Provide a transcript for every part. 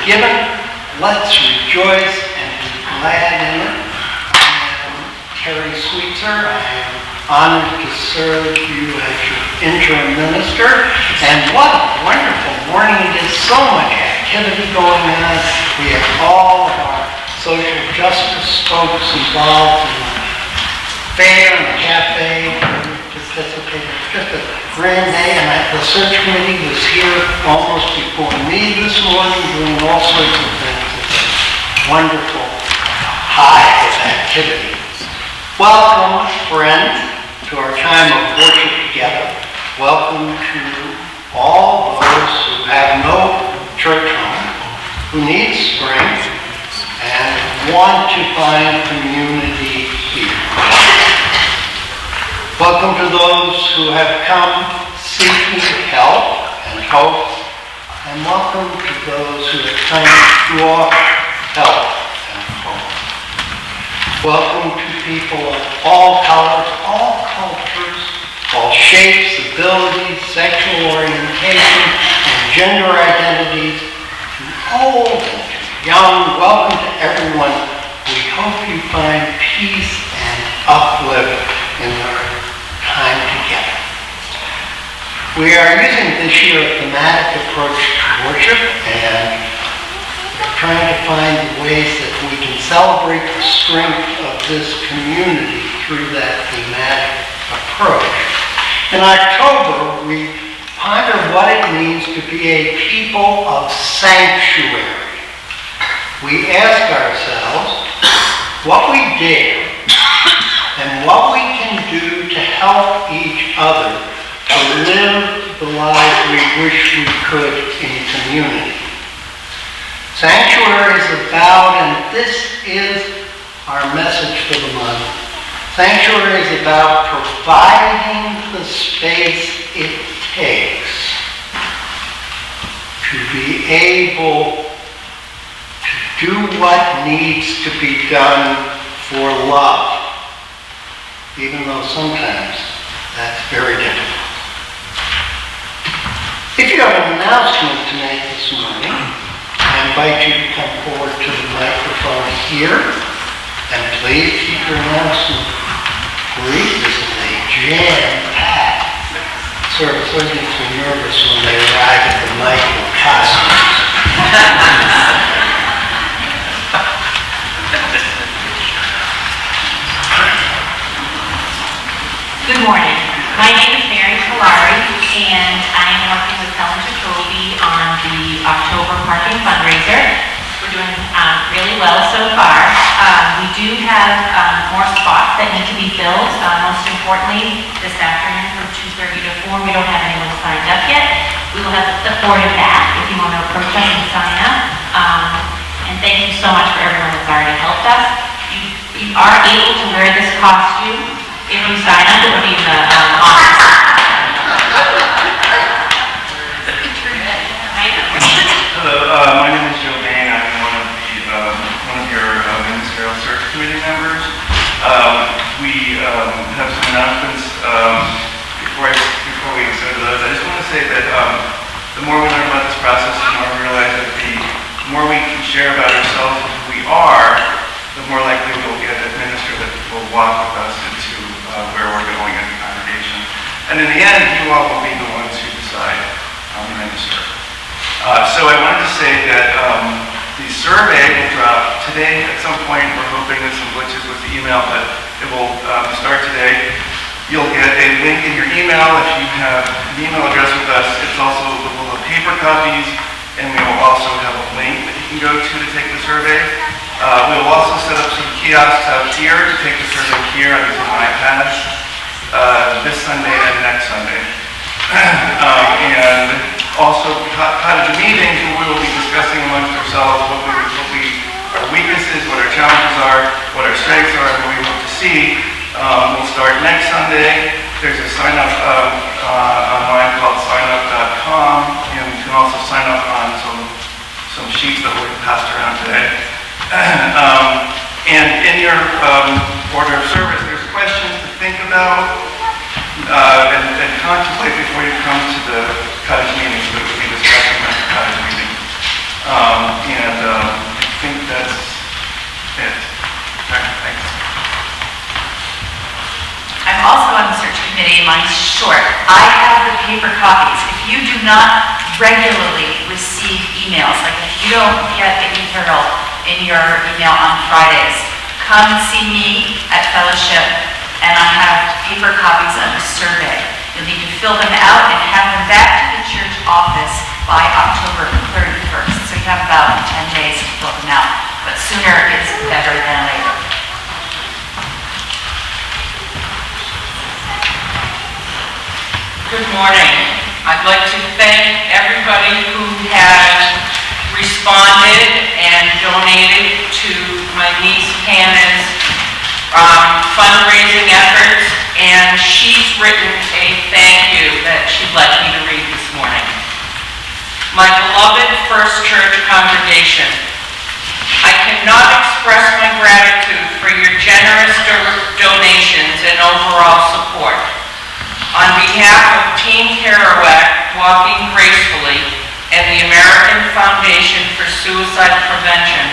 given. Let's rejoice and be glad in it. Terry Sweetser, I am honored to serve you as your interim minister. And what a wonderful morning. There's so much activity going on. We have all of our social justice folks involved in the fair and the cafe participating. Just a grand day. And the search committee was here almost before me this morning doing all sorts of things. It's a wonderful hive of activity. Welcome, friends, to our time of worship together. Welcome to all those who have no church home, who need strength, and want to find community here. Welcome to those who have come seeking help and hope, and welcome to those who have come to offer help and hope. Welcome to people of all colors, all cultures, all shapes, abilities, sexual orientation, and gender identities, to old and to young. Welcome to everyone. We hope you find peace and uplift in our time together. We are using this year a thematic approach to worship, and we're trying to find ways that we can celebrate the strength of this community through that thematic approach. In October, we ponder what it means to be a people of sanctuary. We ask ourselves what we dare and what we can do to help each other to live the life we wish we could in community. Sanctuary is about, and this is our message for the month, sanctuary is about providing the space it takes to be able to do what needs to be done for love, even though sometimes that's very difficult. If you have an announcement to make this morning, I invite you to come forward to the microphone here, and please keep your announcement brief. This is a jam-packed service. I get so nervous when they arrive at the mic with costumes. Good morning. My name is Mary Kalari, and I am working with Salem on the October parking fundraiser. We're doing really well so far. We do have more spots that need to be filled. Most importantly, this afternoon from 2:30 to 4, we don't have anyone signed up yet. We will have the forward back if you want to approach us and sign up. And thank you so much for everyone that's already helped us. You are able to wear this costume if you sign up. It will be in the office. Hello, my name is Joe Bain. I'm one of your ministerial search committee members. We have some announcements before we go to those. I just want to say that the more we learn about this process, the more we realize that the more we can share about ourselves and who we are, the more likely we'll get a minister that will walk with us into where we're going as a congregation. And in the end, you all will be the ones who decide how we minister. So I wanted to say that the survey will drop today at some point. We're hoping there's some glitches with the email, but it will start today. You'll get a link in your email if you have an email address with us. It's also available in paper copies, and we will also have a link that you can go to take the survey. We will also set up some kiosks out here to take the survey here on these iPads this Sunday and next Sunday. And also, part of the meeting, we will be discussing amongst ourselves what our weaknesses, what our challenges are, what our strengths are, and what we hope to see. We'll start next Sunday. There's a sign-up online called signup.com, and you can also sign up on some sheets that will be passed around today. And in your order of service, there's questions to think about and contemplate before you come to the cottage meetings that we'll be discussing at the cottage meeting. think that's it. Okay, thanks. I'm also on the search committee. Mine's short. I have the paper copies. If you do not regularly receive emails, like if you don't get the e-journal in your email on Fridays, come see me at Fellowship, and I have paper copies of the survey. You'll need to fill them out and have them back to the church office by October 31st. So you have about 10 days to fill them out, but sooner is better than later. Good morning. I'd like to thank everybody who has responded and donated to my niece Hannah's fundraising efforts, and she's written a thank you that she'd like me to read this morning. My beloved First Church congregation, I cannot express my gratitude for your generous donations and overall support. On behalf of Team Kerouac, Walking Gracefully, and the American Foundation for Suicide Prevention,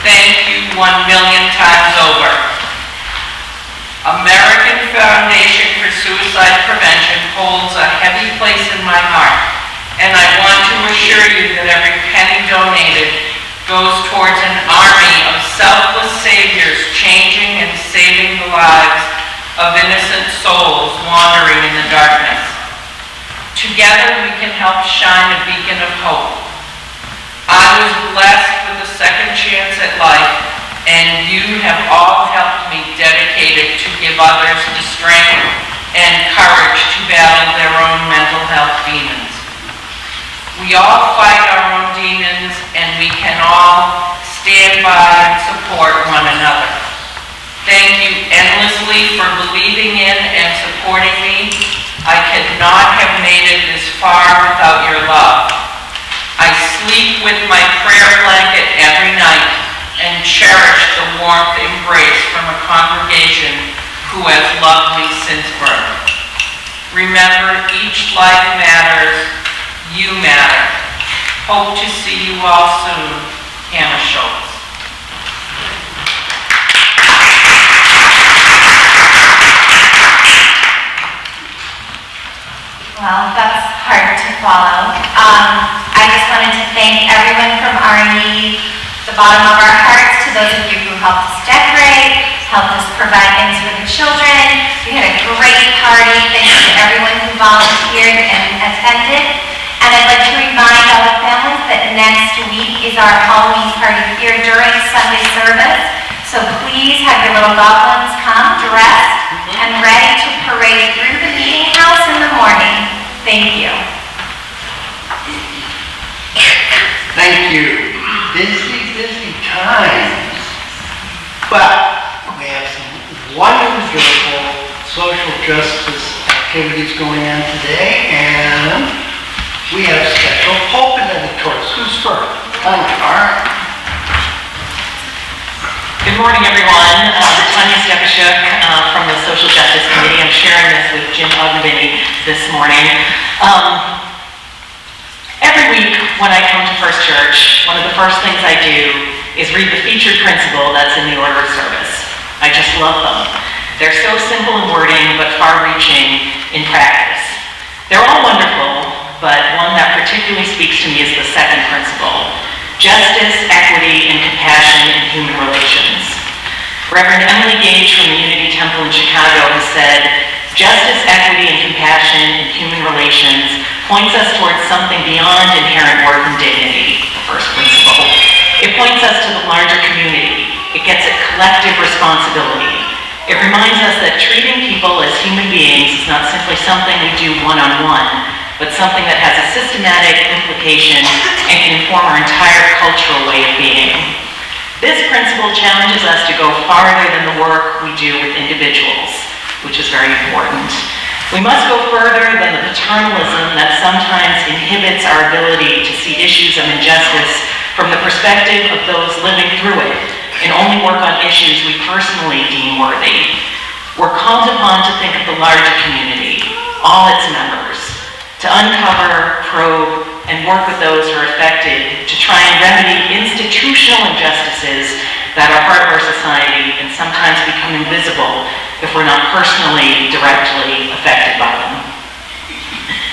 thank you 1 million times over. American Foundation for Suicide Prevention holds a heavy place in my heart, and I want to assure you that every penny donated goes towards an army of selfless saviors changing and saving the lives of innocent souls wandering in the darkness. Together we can help shine a beacon of hope. I was blessed with a second chance at life, and you have all helped me dedicated to give others the strength and courage to battle their own mental health demons. We all fight our own demons, and we can all stand by and support one another. Thank you endlessly for believing in and supporting me. I could not have made it this far without your love. I sleep with my prayer blanket every night and cherish the warmth embrace from a congregation who has loved me since birth. Remember, each life matters. You matter. Hope to see you all soon. Hannah Schultz. Well, that's hard to follow. I just wanted to thank everyone from R&E, the bottom of our hearts, to those of you who helped us decorate, helped us provide things for the children. We had a great party. Thank you to everyone who volunteered and attended. And I'd like to remind all the families that next week is our Halloween party here during Sunday service. So please have your little loved ones come dressed and ready to parade through the meeting house in the morning. Thank you. Thank you. Busy times. But we have some wonderful social justice activities going on today, and we have special pulpit editors. Who's first? All right. Good morning, everyone. Tanya Stepashuk from the Social Justice Committee. I'm sharing this with Jim Ogdenby this morning. Every week when I come to First Church, one of the first things I do is read the featured principle that's in the order of service. I just love them. They're so simple in wording, but far-reaching in practice. They're all wonderful, but one that particularly speaks to me is the second principle: justice, equity, and compassion in human relations. Reverend Emily Gage from the Unity Temple in Chicago has said, justice, equity, and compassion in human relations points us towards something beyond inherent worth and dignity, the first principle. It points us to the larger community. It gets at collective responsibility. It reminds us that treating people as human beings is not simply something we do one-on-one, but something that has a systematic implication and can inform our entire cultural way of being. This principle challenges us to go farther than the work we do with individuals, which is very important. We must go further than the paternalism that sometimes inhibits our ability to see issues of injustice from the perspective of those living through it, and only work on issues we personally deem worthy. We're called upon to think of the larger community, all its members, to uncover, probe, and work with those who are affected to try and remedy institutional injustices that are part of our society and sometimes become invisible if we're not personally, directly affected by them.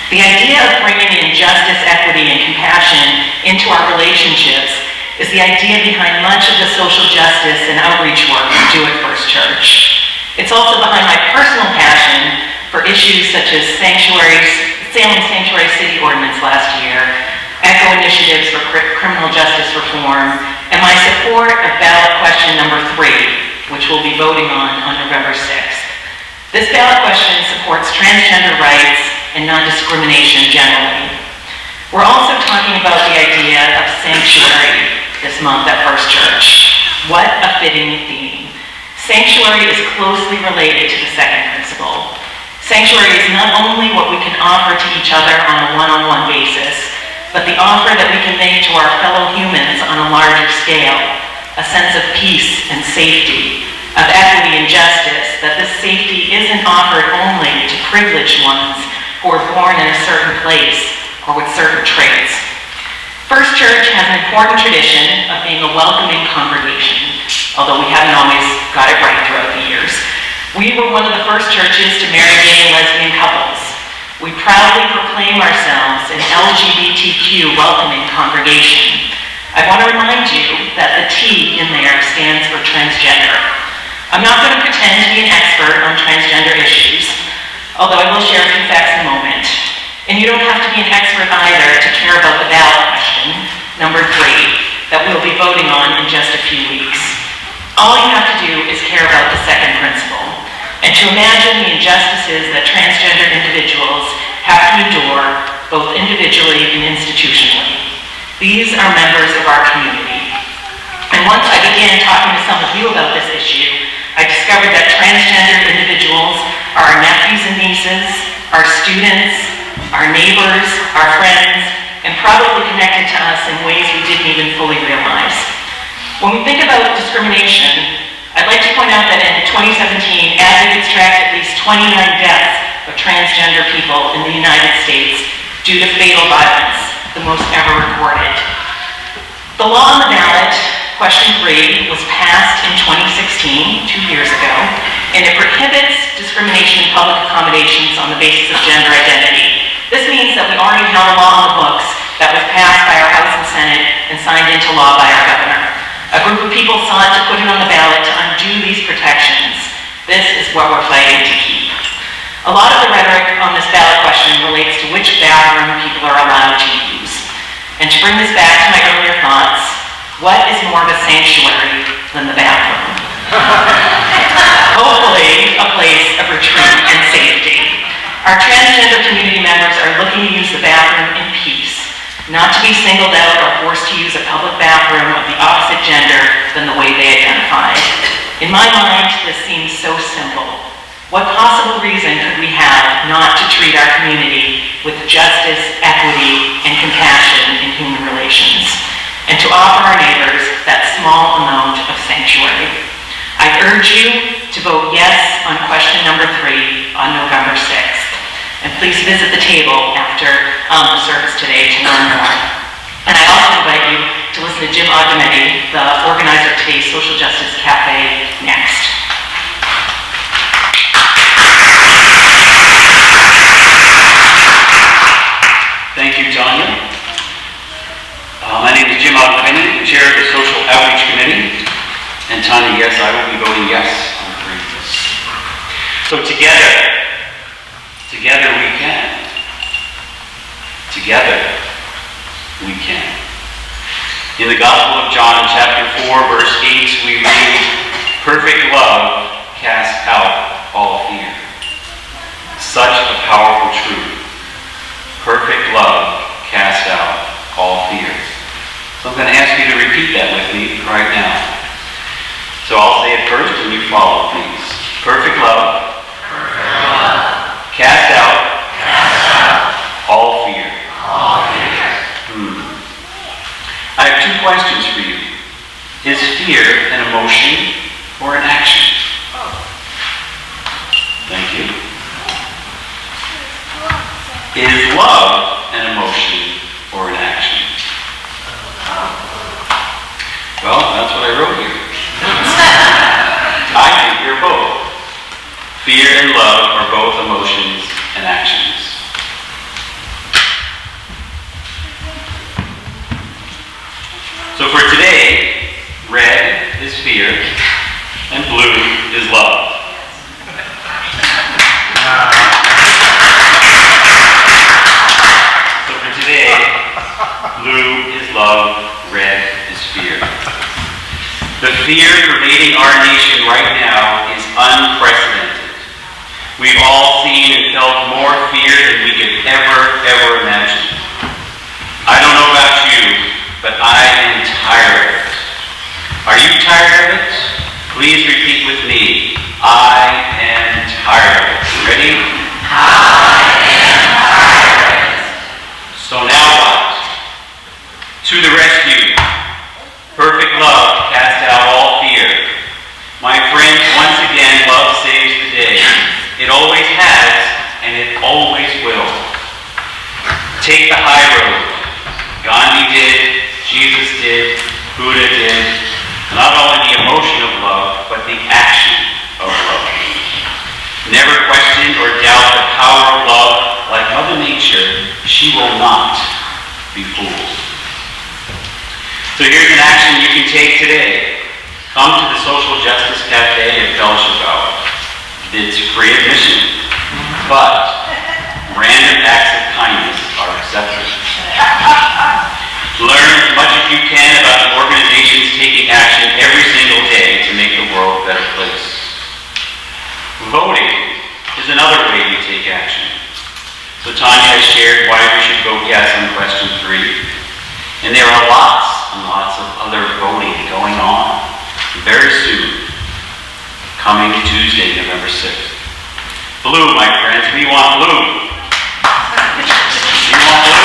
The idea of bringing in justice, equity, and compassion into our relationships is the idea behind much of the social justice and outreach work we do at First Church. It's also behind my personal passion for issues such as Salem Sanctuary City Ordinance last year, ECHO initiatives for criminal justice reform, and my support of ballot question number 3, which we'll be voting on November 6th. This ballot question supports transgender rights and non-discrimination generally. We're also talking about the idea of sanctuary this month at First Church. What a fitting theme. Sanctuary is closely related to the second principle. Sanctuary is not only what we can offer to each other on a one-on-one basis, but the offer that we can make to our fellow humans on a larger scale, a sense of peace and safety, of equity and justice, that this safety isn't offered only to privileged ones who are born in a certain place or with certain traits. First Church has an important tradition of being a welcoming congregation, although we haven't always got it right throughout the years. We were one of the first churches to marry gay and lesbian couples. We proudly proclaim ourselves an LGBTQ welcoming congregation. I want to remind you that the T in there stands for transgender. I'm not going to pretend to be an expert on transgender issues, although I will share a few facts in a moment. And you don't have to be an expert either to care about the ballot question, number 3, that we'll be voting on in just a few weeks. All you have to do is care about the second principle, and to imagine the injustices that transgender individuals have to endure, both individually and institutionally. These are members of our community. And once I began talking to some of you about this issue, I discovered that transgender individuals are our nephews and nieces, our students, our neighbors, our friends, and probably connected to us in ways we didn't even fully realize. When we think about discrimination, I'd like to point out that in 2017, advocates tracked at least 29 deaths of transgender people in the United States due to fatal violence, the most ever recorded. The law on the ballot, question 3, was passed in 2016, 2 years ago, and it prohibits discrimination in public accommodations on the basis of gender identity. This means that we already have a law on the books that was passed by our House and Senate and signed into law by our governor. A group of people sought to put it on the ballot to undo these protections. This is what we're fighting to keep. A lot of the rhetoric on this ballot question relates to which bathroom people are allowed to use. And to bring this back to my earlier thoughts, what is more of a sanctuary than the bathroom? Hopefully, a place of retreat and safety. Our transgender community members are looking to use the bathroom in peace, not to be singled out or forced to use a public bathroom of the opposite gender than the way they identify. In my mind, this seems so simple. What possible reason could we have not to treat our community with justice, equity, and compassion in human relations, and to offer our neighbors that small amount of sanctuary? I urge you to vote yes on question number 3 on November 6th. And please visit the table after the service today to learn more. And I also invite you to listen to Jim Ogdemetti, the organizer of today's Social Justice Cafe, next. Thank you, Tanya. My name is Jim Ogdemetti, the chair of the Social Outreach Committee. And Tanya, yes, I will be voting yes on this. So together we can. Together we can. In the Gospel of John, chapter 4, verse 8, we read, "Perfect love casts out all fear." Such a powerful truth. Perfect love casts out all fear. So I'm going to ask you to repeat that with me right now. So I'll say it first and you follow, please. Perfect love. Cast out all fear. I have 2 questions for you. Is fear an emotion or an action? Thank you. Is love an emotion or an action? both emotions and actions. So for today, red is fear and blue is love. So for today, blue is love, red is fear. The fear pervading our nation right now is unprecedented. We've all seen and felt more fear than we could ever imagine. I don't know about you, but I am tired of it. Are you tired of it? Please repeat with me. I am tired of it. Ready? I am tired of it. So now what? To the rescue. Perfect love casts out all fear. My friends, once again, love saves the day. It always has, and it always will. Take the high road. Gandhi did, Jesus did, Buddha did. Not only the emotion of love, but the action of love. Never question or doubt the power of love. Like Mother Nature, she will not be fooled. So here's an action you can take today. Come to the Social Justice Cafe at Fellowship Hour. It's free admission, but random acts of kindness are accepted. Learn as much as you can about the organizations taking action every single day to make the world a better place. Voting is another way you take action. So Tanya has shared why we should vote yes on question 3. And there are lots and lots of other voting going on very soon, coming Tuesday, November 6th. Blue, my friends, we want blue. You want blue?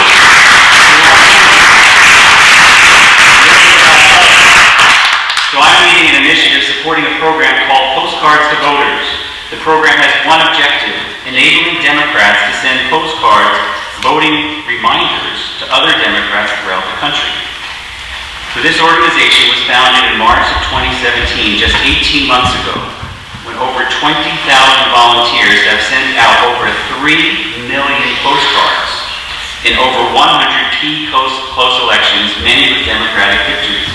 So I'm leading an initiative supporting a program called Postcards to Voters. The program has one objective: enabling Democrats to send postcards, voting reminders to other Democrats throughout the country. So this organization was founded in March of 2017, just 18 months ago, when over 20,000 volunteers have sent out over 3 million postcards in over 100 key close elections, many with Democratic victories.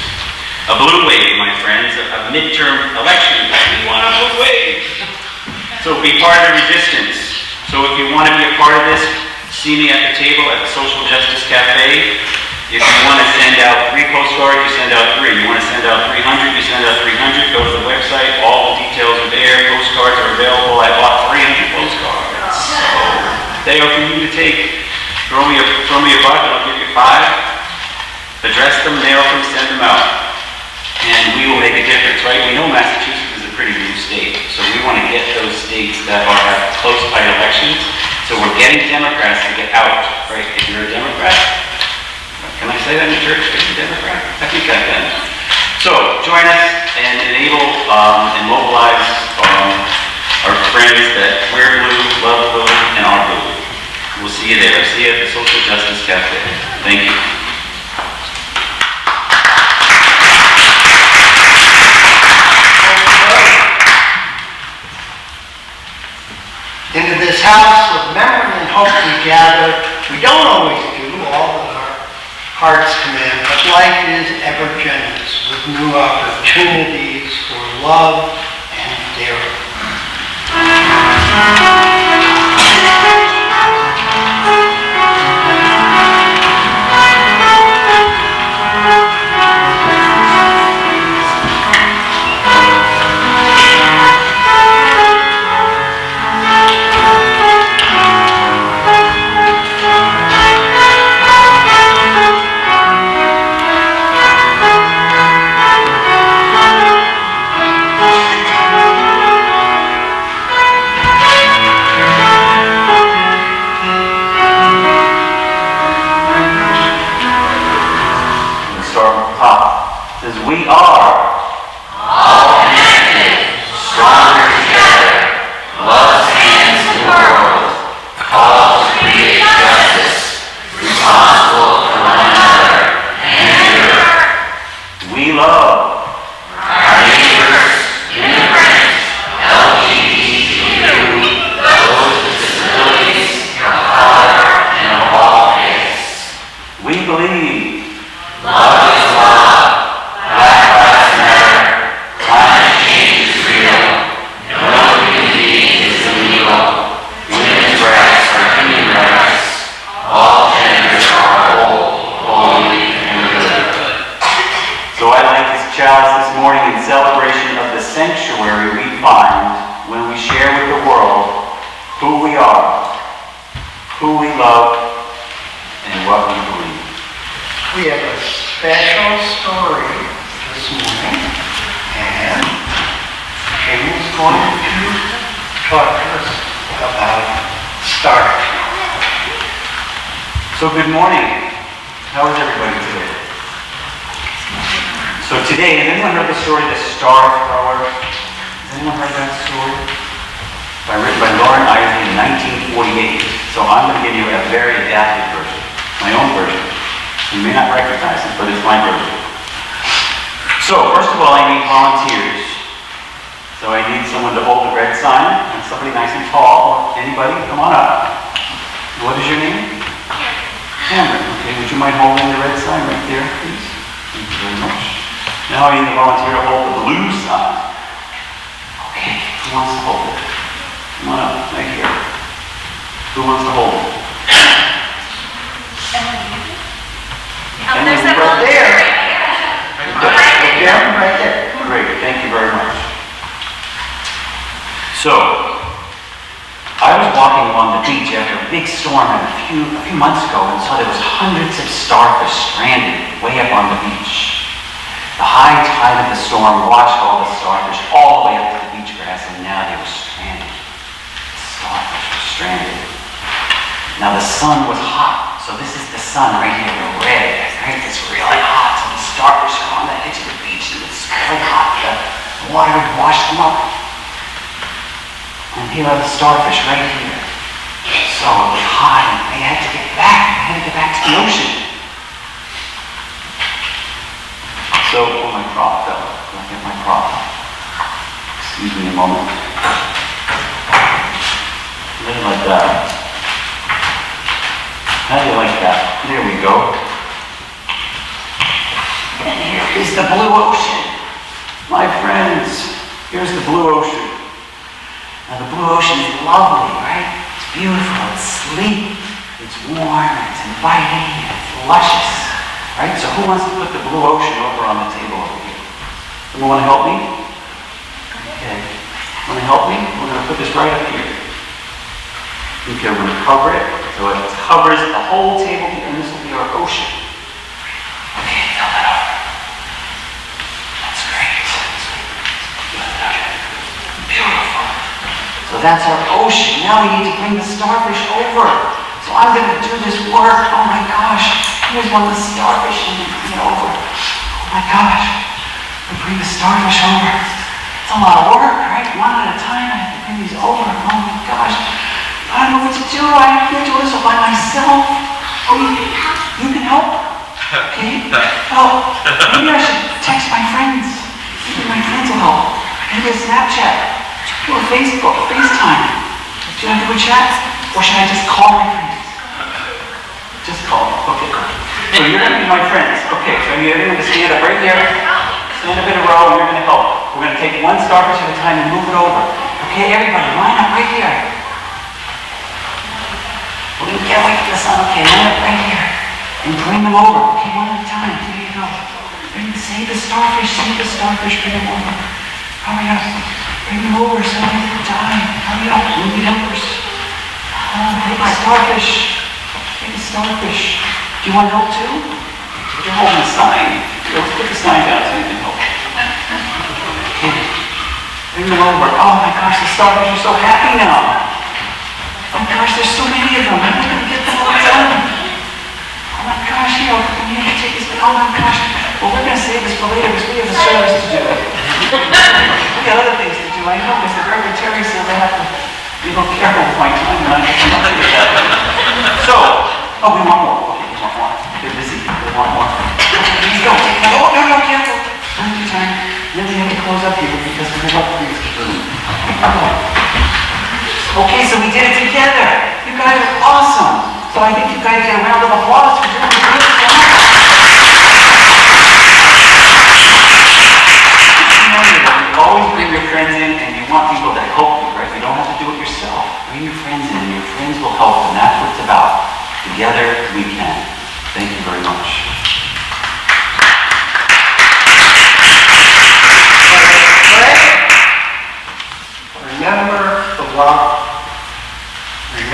A blue wave, my friends, a midterm election. We want a blue wave. So be part of the resistance. So if you want to be a part of this, see me at the table at the Social Justice Cafe. If you want to send out 3 postcards, you send out 3. You want to send out 300, you send out 300. Go to the website. All the details are there. Postcards are available. I bought 300 postcards. So they are for you to take. Throw me a buck and I'll give you 5. Address them, mail them, send them out. And we will make a difference, right? We know Massachusetts is a pretty blue state, so we want to get those states that have close tight elections. So we're getting Democrats to get out, right? If you're a Democrat, can I say that in church? If you're a Democrat? I think I can. So join us and enable and mobilize our friends that wear blue, love blue, and are blue. We'll see you there. See you at the Social Justice Cafe. Thank you. Into this house of memory and hope we gather. We don't always do all that our hearts command, but life is ever generous with new opportunities for love and daring. We are all connected, stronger together. Love stands the world, called to create justice, responsible for one another and neighbor. We love our neighbors, immigrants, LGBTQ, those I light this chalice this morning in celebration of the sanctuary we find when we share with the world who we are, who we love, and what we believe. We have a special story this morning, and Amy's going to talk to us about starving. So good morning. How is everybody today? So today, has anyone heard the story of the Star Thrower? Has anyone heard that story? Written by Lauren Isley in 1948. So I'm going to give you a very adapted version, my own version. You may not recognize it, but it's my version. So first of all, I need volunteers. So I need someone to hold the red sign, and somebody nice and tall. Anybody? Come on up. What is your name? Cameron. Okay, would you mind holding the red sign right there, please? Thank you very much. Now I need a volunteer to hold the blue sign. Okay, who wants to hold it? Come on up, right here. Who wants to hold it? There's Emily, that right there. Okay, right there. Great, thank you very much. So, I was walking along the beach after a big storm a few months ago and saw there was hundreds of starfish stranded way up on the beach. The high tide of the storm washed all the starfish all the way up to the beach grass, and now they were stranded. The starfish were stranded. Now the sun was hot, so this is the sun right here, the red, right? It's really hot, so the starfish are on the edge of the beach, and it's really hot. The water would wash them up. And here are the starfish right here. So it was hot, and they had to get back. They had to get back to the ocean. So, my prop fell. Can I get my prop? Excuse me a moment. Maybe like that. How do you like that? There we go. And here is the blue ocean. My friends, here's the blue ocean. Now the blue ocean is lovely, right? It's beautiful, it's sleek, it's warm, it's inviting, it's luscious. Right? So who wants to put the blue ocean over on the table over here? Someone want to help me? Okay. Want to help me? We're going to put this right up here. Okay, we're going to cover it. So it covers the whole table, and this will be our ocean. Okay, fill that up. That's great. Beautiful. So that's our ocean. Now we need to bring the starfish over. So I'm going to do this work. Oh my gosh. Here's one of the starfish and bring it over. Oh my gosh. We bring the starfish over. It's a lot of work, right? One at a time I have to bring these over. Oh my gosh. I don't know what to do. I can't do this all by myself. Oh, you can help? Okay. Oh, maybe I should text my friends. Maybe my friends will help. Maybe a Snapchat. Or Facebook, FaceTime. Should I do a chat? Or should I just call my friends? Just call them. Okay. So you're going to be my friends. Okay, so I need everyone to stand up right here. Stand up in a row and you're going to help. We're going to take one starfish at a time and move it over. Okay, everybody, line up right here. We're going to get away from the sun. Okay, line up right here. And bring them over. Okay, one at a time. There you go. Save the starfish, bring them over. Hurry up. Bring them over so they don't die. Hurry up, we need helpers. Oh, take the starfish. Take the starfish. Do you want help too? You're holding the sign. Let's put the sign down so you can help. Okay. Bring them over. Oh my gosh, the starfish are so happy now. Oh my gosh, there's so many of them. I'm not going to get them all done. Oh my gosh, we need to take this. Oh my gosh. Well, we're going to save this for later because we have a service to do. We got other things to do. I know because the Reverend Terry says I have to be a little careful with my time and I have to come up with that. So, we want more. Okay, we want more. They're busy. They want more. Okay, here you go. Oh, no, careful. One at a time. Then we have to close up here because we're about to leave the room. Okay, so we did it together. You guys are awesome. So I think you guys get a round of applause for doing a great job. You always bring your friends in and you want people to help you, right? You don't have to do it yourself. Bring your friends in and your friends will help, and that's what it's about. Together we can. Thank you very much.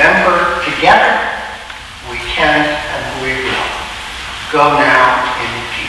remember together, we can and we will. Go now in peace.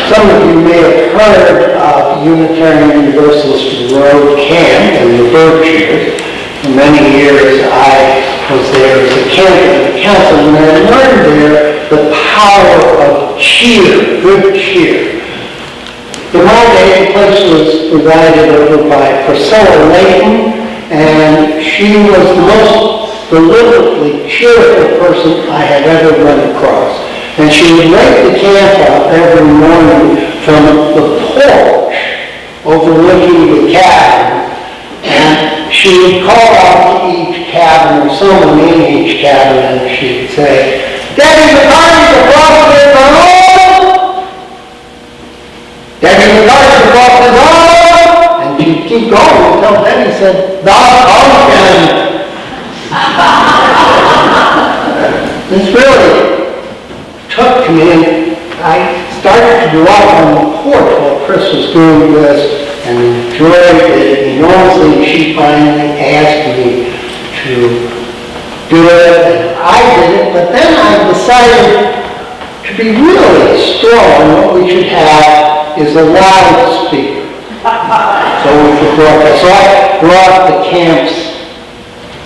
Some of you may have heard of Unitarian Universalist Road Camp in the Berkshires. For many years I was there as a candidate councilman, and I learned there the power of cheer, good cheer. In my day, the place was presided over by Priscilla Layton, and she was the most deliberately cheerful person I had ever run across. And she would make the camp up every morning from the porch overlooking the cabin, and she would call out to each cabin, or someone in each cabin, and she'd say, "Daddy, the party's across the road! Daddy, the party's across the road!" And she'd keep going until Daddy said, "The pumpkin!" This really took to me, and I started to go out on the porch while Chris was doing this and enjoyed it enormously. She finally asked me to do it, and I did it, but then I decided to be really strong. What we should have is a loudspeaker. So we could broadcast. So I brought the camp's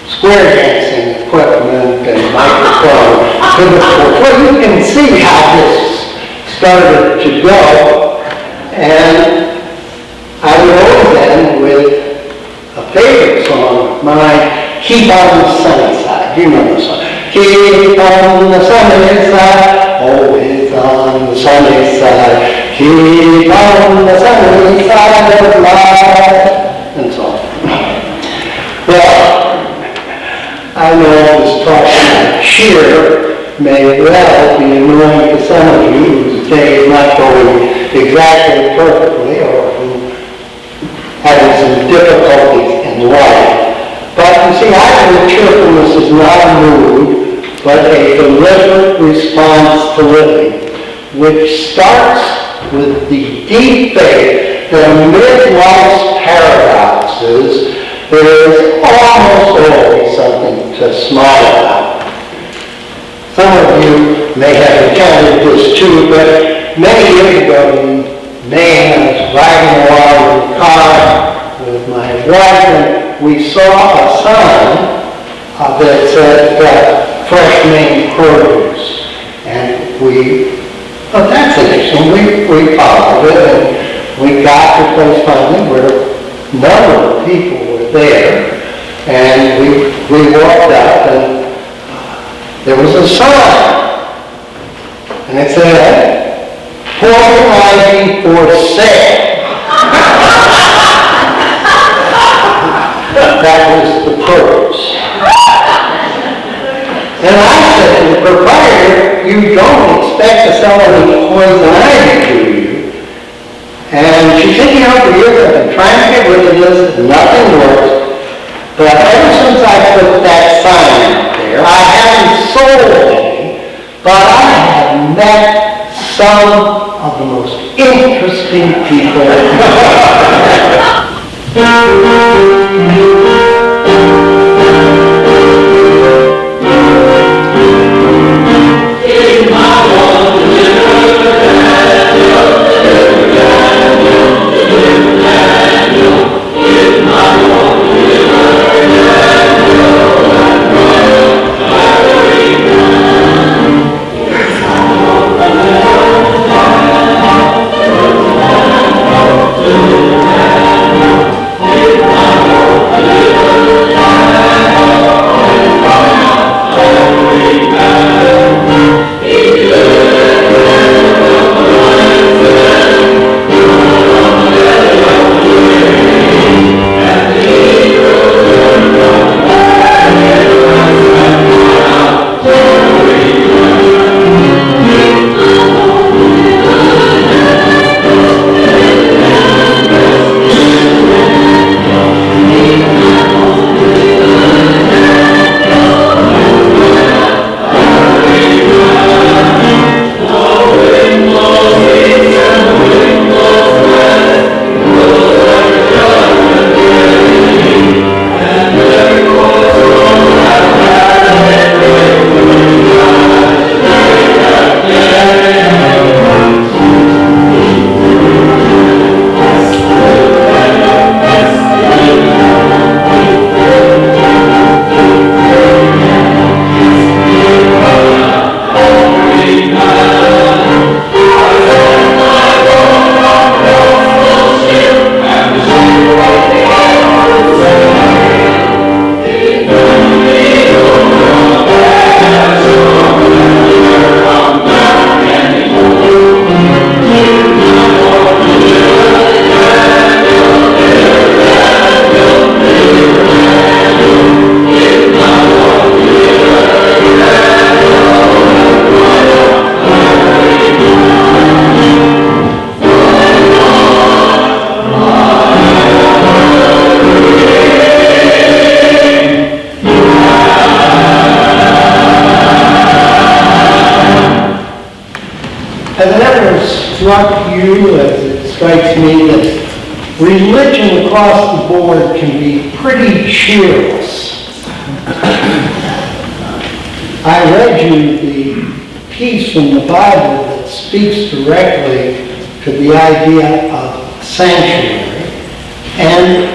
square dancing equipment and microphone to the porch. Well, you can see how this started to go, and I would always end with a favorite song of mine, "Keep on the Sunny Side." You know the song. Keep on the sunny side, always on the sunny side. Keep on the sunny side of life, and so on. Well, I know this talk about cheer may well be annoying to some of you whose day is not going exactly perfectly, or who having some difficulties in life. But you see, I believe cheerfulness is not a mood, but a deliberate response to living, which starts with the deep faith that amid life's paradoxes, there is almost always something to smile about. Some of you may have encountered this too, but many years ago in Maine, I was riding along in the car with my wife, and we saw a sign that said fresh Maine produce. And we thought, that's interesting. We followed it, and we got to a place finally where a number of people were there, and we walked up, and there was a sign, and it said, "Poison ivy for sale." That was the produce. And I said to the proprietor, "You don't expect to sell any poison ivy, do you?" And she said, "For years I've been trying to get rid of this, nothing works. But ever since I put that sign out there, I haven't sold any, but I have met some of the most interesting people." Has it ever struck you, as it strikes me, that religion across the board can be pretty cheerless? I read you the piece from the Bible that speaks directly to the idea of sanctuary, and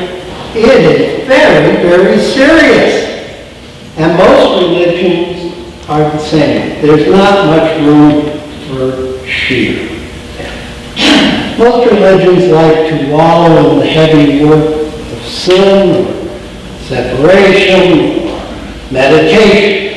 it is very, very serious. And most religions are the same. There's not much room for cheer. Most religions like to wallow in the heavy work of sin, or separation, or meditation.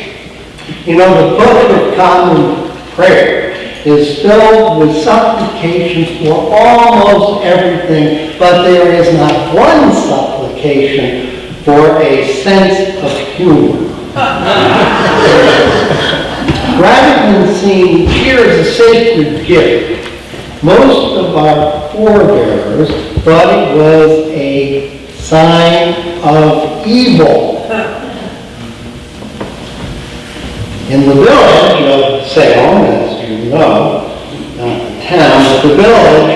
You know, the Book of Common Prayer is filled with supplications for almost everything, but there is not one supplication for a sense of humor. Rather than seeing cheer as a sacred gift, most of our forebears thought it was a sign of evil. In the village of Salem, as you know, not the town, but the village,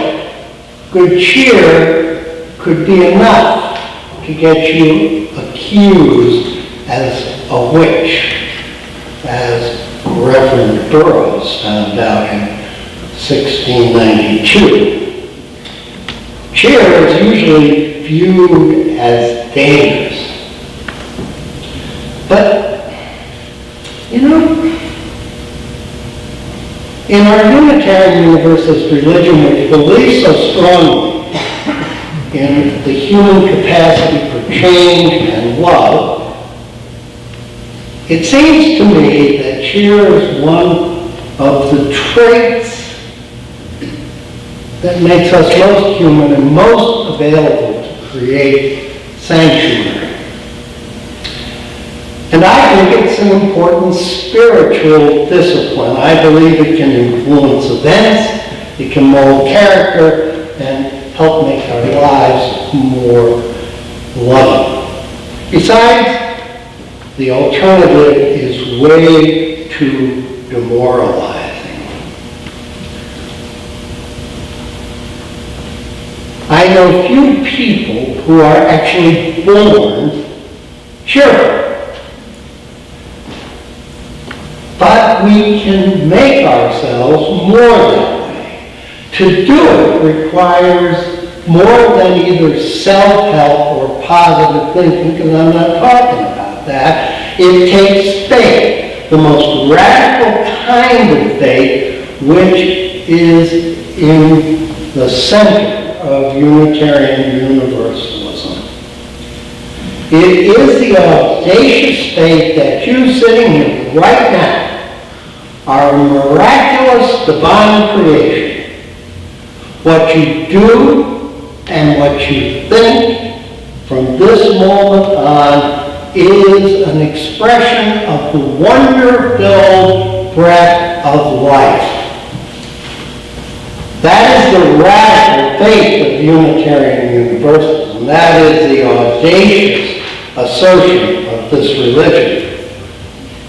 good cheer could be enough to get you accused as a witch, as Reverend Burroughs found out in 1692. Cheer is usually viewed as dangerous. But, you know, in our Unitarian Universalist religion, which believes so strongly in the human capacity for change and love, it seems to me that cheer is one of the traits that makes us most human and most available to create sanctuary. And I think it's an important spiritual discipline. I believe it can influence events, it can mold character, and help make our lives more loving. Besides, the alternative is way too demoralizing. I know few people who are actually born cheerful. But we can make ourselves more that way. To do it requires more than either self-help or positive thinking, because I'm not talking about that. It takes faith, the most radical kind of faith, which is in the center of Unitarian Universalism. It is the audacious faith that you sitting here right now are a miraculous divine creation. What you do and what you think from this moment on is an expression of the wonder-filled breath of life. That is the radical faith of Unitarian Universalism. That is the audacious assertion of this religion.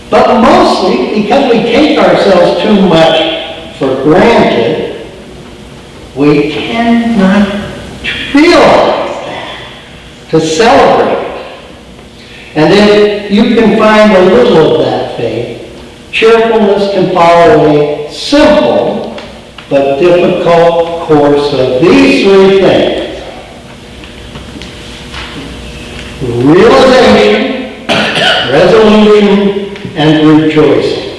But mostly, because we take ourselves too much for granted, we tend not to realize that, to celebrate it. And if you can find a little of that faith, cheerfulness can follow a simple but difficult course of these three things: realization, resolution, and rejoicing.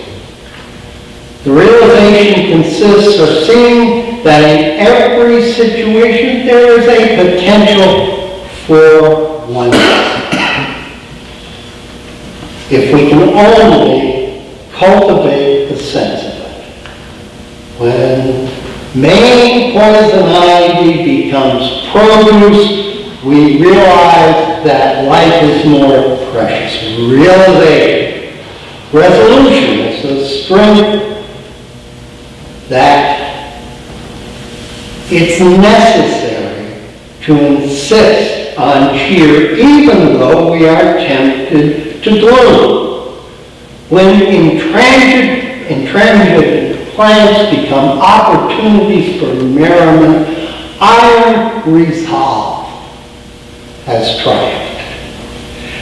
The realization consists of seeing that in every situation there is a potential for wonder. If we can only cultivate the sense of it. When main poison ivy becomes produce, we realize that life is more precious. Realization. Resolution is the strength that it's necessary to insist on cheer even though we are tempted to gloom. When intransigent plans become opportunities for merriment, iron resolve has triumphed.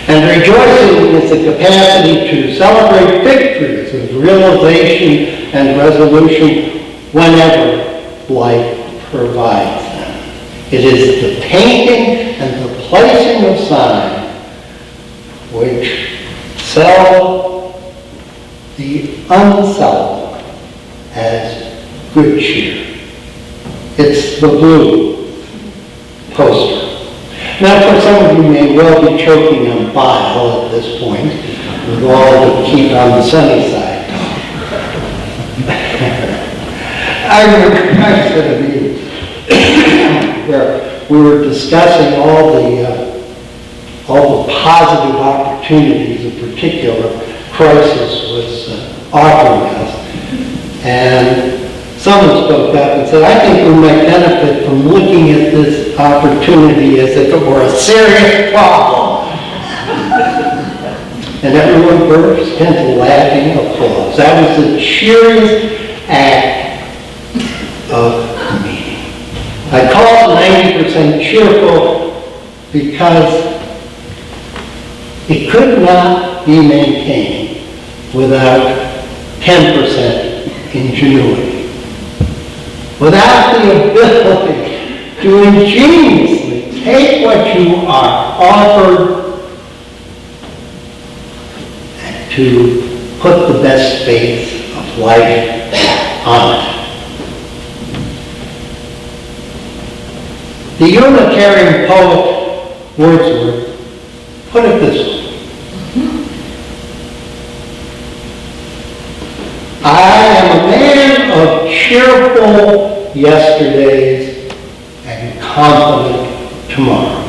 And rejoicing is the capacity to celebrate victories of realization and resolution whenever life provides them. It is the painting and the placing of sign which sell the unsellable as good cheer. It's the blue poster. Now, of course, some of you may well be choking on bile at this point, with all to keep on the sunny side. I remember I said a meeting where we were discussing all the positive opportunities a particular crisis was offering us, and someone spoke up and said, I think we might benefit from looking at this opportunity as if it were a serious problem. And everyone burst into laughing applause. That was the cheeriest act of the meeting. I call it 90% cheerful because it could not be maintained without 10% ingenuity. Without the ability to ingeniously take what you are offered and to put the best faith of life on it. The Unitarian poet Wordsworth put it this way: I am a man of cheerful yesterdays and confident tomorrow.